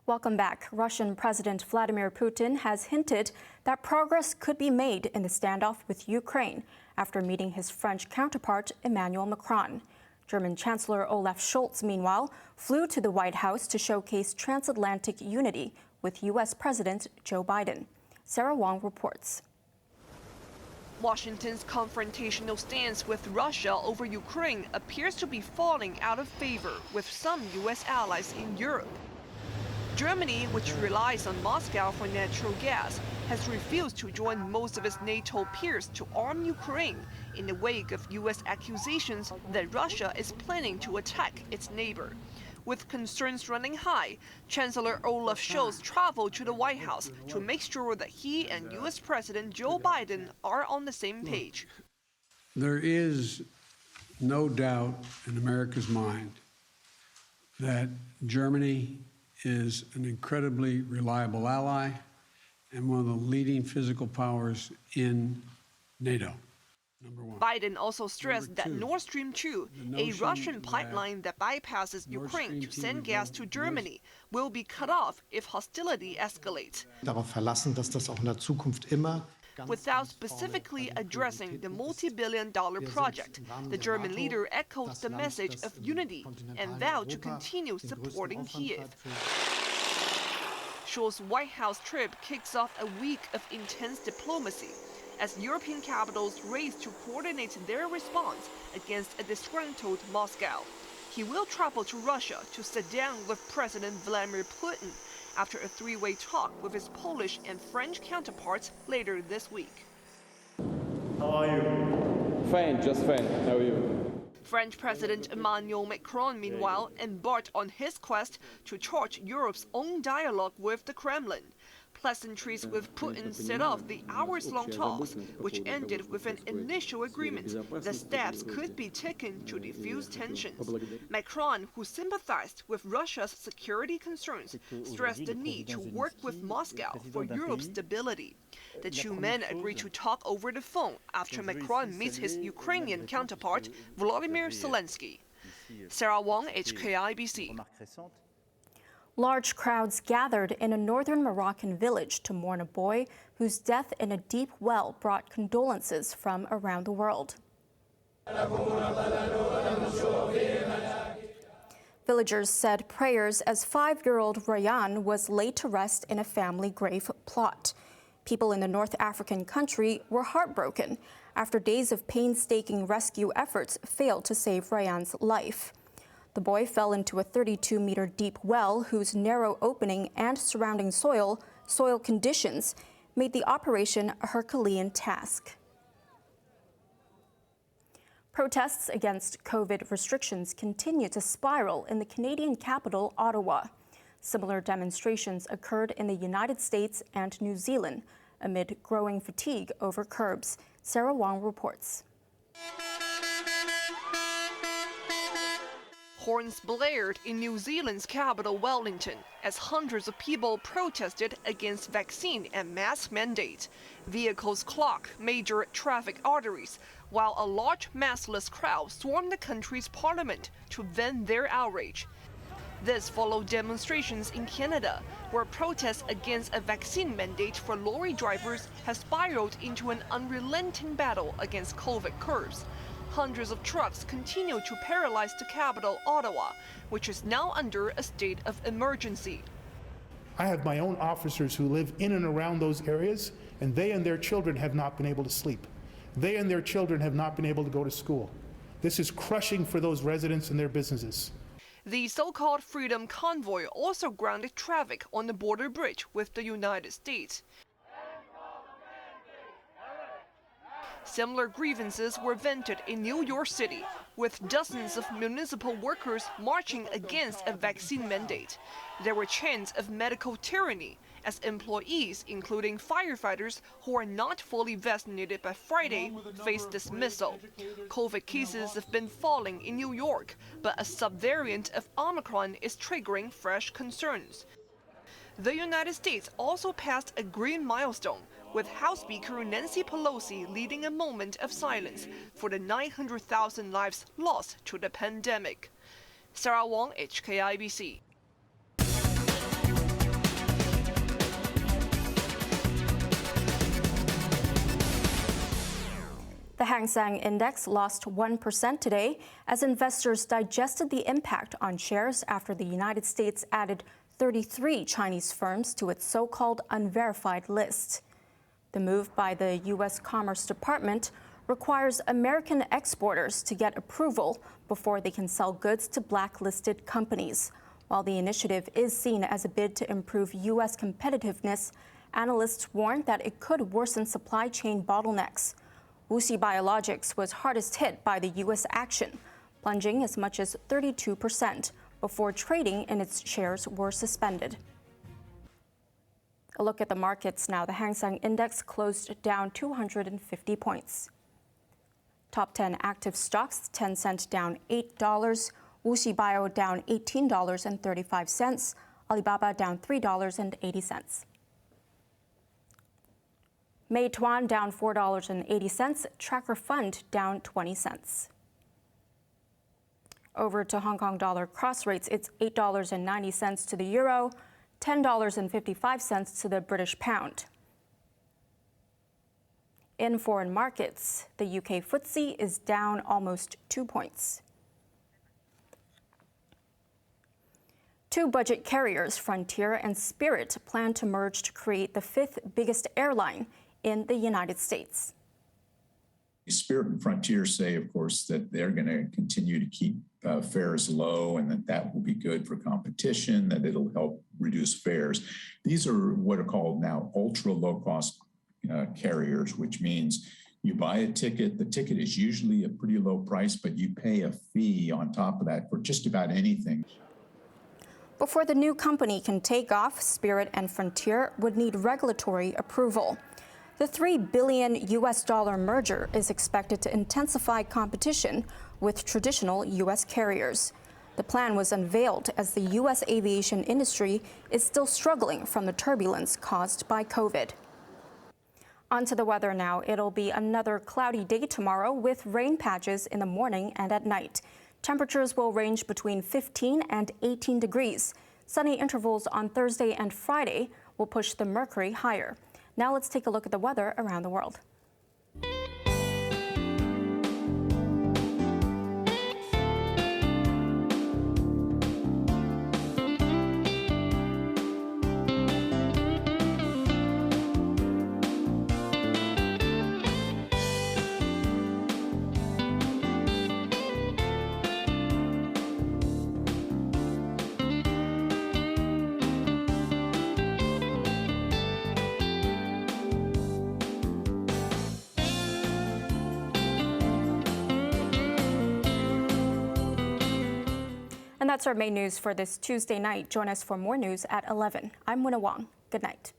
Welcome back. Russian President Vladimir Putin has hinted that progress could be made in the standoff with Ukraine after meeting his French counterpart Emmanuel Macron. German Chancellor Olaf Scholz, meanwhile, flew to the White House to showcase transatlantic unity with U.S. President Joe Biden. Sarah Wong reports. Washington's confrontational stance with Russia over Ukraine appears to be falling out of favor with some U.S. allies in Europe. Germany, which relies on Moscow for natural gas, has refused to join most of its NATO peers to arm Ukraine in the wake of U.S. accusations that Russia is planning to attack its neighbor. With concerns running high, Chancellor Olaf Scholz traveled to the White House to make sure that he and U.S. President Joe Biden are on the same page. There is no doubt in America's mind that Germany is an incredibly reliable ally and one of the leading physical powers in NATO. Number one. Biden also stressed that Nord Stream 2, a Russian pipeline that bypasses Ukraine to send gas to Germany, will be cut off if hostility escalates. Darauf verlassen, dass das auch in der Zukunft immer Without specifically addressing the multi-billion-dollar project, the German leader echoed the message of unity and vowed to continue supporting Kiev. Scholz's White House trip kicks off a week of intense diplomacy as European capitals race to coordinate their response against a disgruntled Moscow. He will travel to Russia to sit down with President Vladimir Putin after a three-way talk with his Polish and French counterparts later this week. How are you? Fine, just fine. How are you? French President Emmanuel Macron, meanwhile, embarked on his quest to chart Europe's own dialogue with the Kremlin. Pleasantries with Putin set off the hours-long talks, which ended with an initial agreement that steps could be taken to defuse tensions. Macron, who sympathized with Russia's security concerns, stressed the need to work with Moscow for Europe's stability. The two men agreed to talk over the phone after Macron meets his Ukrainian counterpart, Volodymyr Zelensky. Sarah Wong, HKIBC. Large crowds gathered in a northern Moroccan village to mourn a boy whose death in a deep well brought condolences from around the world. Villagers said prayers as 5-year-old Ryan was laid to rest in a family grave plot. People in the North African country were heartbroken after days of painstaking rescue efforts failed to save Ryan's life. The boy fell into a 32-meter deep well whose narrow opening and surrounding soil conditions made the operation a Herculean task. Protests against COVID restrictions continue to spiral in the Canadian capital, Ottawa. Similar demonstrations occurred in the United States and New Zealand amid growing fatigue over curbs. Sarah Wong reports. Horns blared in New Zealand's capital, Wellington, as hundreds of people protested against vaccine and mask mandate. Vehicles clogged major traffic arteries, while a large maskless crowd swarmed the country's parliament to vent their outrage. This followed demonstrations in Canada, where protests against a vaccine mandate for lorry drivers has spiraled into an unrelenting battle against COVID curbs. Hundreds of trucks continue to paralyze the capital, Ottawa, which is now under a state of emergency. I have my own officers who live in and around those areas, and they and their children have not been able to sleep. They and their children have not been able to go to school. This is crushing for those residents and their businesses. The so-called Freedom Convoy also grounded traffic on the border bridge with the United States. Similar grievances were vented in New York City, with dozens of municipal workers marching against a vaccine mandate. There were chants of medical tyranny as employees, including firefighters who are not fully vaccinated by Friday, face dismissal. COVID cases have been falling in New York, but a subvariant of Omicron is triggering fresh concerns. The United States also passed a green milestone, with House Speaker Nancy Pelosi leading a moment of silence for the 900,000 lives lost to the pandemic. Sarah Wong, HKIBC. The Hang Seng Index lost 1% today as investors digested the impact on shares after the United States added 33 Chinese firms to its so-called unverified list. The move by the U.S. Commerce Department requires American exporters to get approval before they can sell goods to blacklisted companies. While the initiative is seen as a bid to improve U.S. competitiveness, analysts warn that it could worsen supply chain bottlenecks. WuXi Biologics was hardest hit by the U.S. action, plunging as much as 32% before trading in its shares were suspended. A look at the markets now. The Hang Seng Index closed down 250 points. Top 10 active stocks, Tencent down $8, WuXi Bio down $18.35, Alibaba down $3.80. Meituan down $4.80, Tracker Fund down 20 cents. Over to Hong Kong dollar cross rates, it's $8.90 to the euro, $10.55 to the British pound. In foreign markets, the UK Ftse is down almost 2 points. Two budget carriers, Frontier and Spirit, plan to merge to create the fifth biggest airline in the United States. Spirit and Frontier say, of course, that they're going to continue to keep fares low and that will be good for competition, that it'll help reduce fares. These are what are called now ultra low-cost carriers, which means you buy a ticket, the ticket is usually a pretty low price, but you pay a fee on top of that for just about anything. Before the new company can take off, Spirit and Frontier would need regulatory approval. The $3 billion merger is expected to intensify competition with traditional U.S. carriers. The plan was unveiled as the U.S. aviation industry is still struggling from the turbulence caused by COVID. On to the weather now. It'll be another cloudy day tomorrow with rain patches in the morning and at night. Temperatures will range between 15 and 18 degrees. Sunny intervals on Thursday and Friday will push the mercury higher. Now let's take a look at the weather around the world. And that's our main news for this Tuesday night. Join us for more news at 11. I'm Wynna Wong. Good night.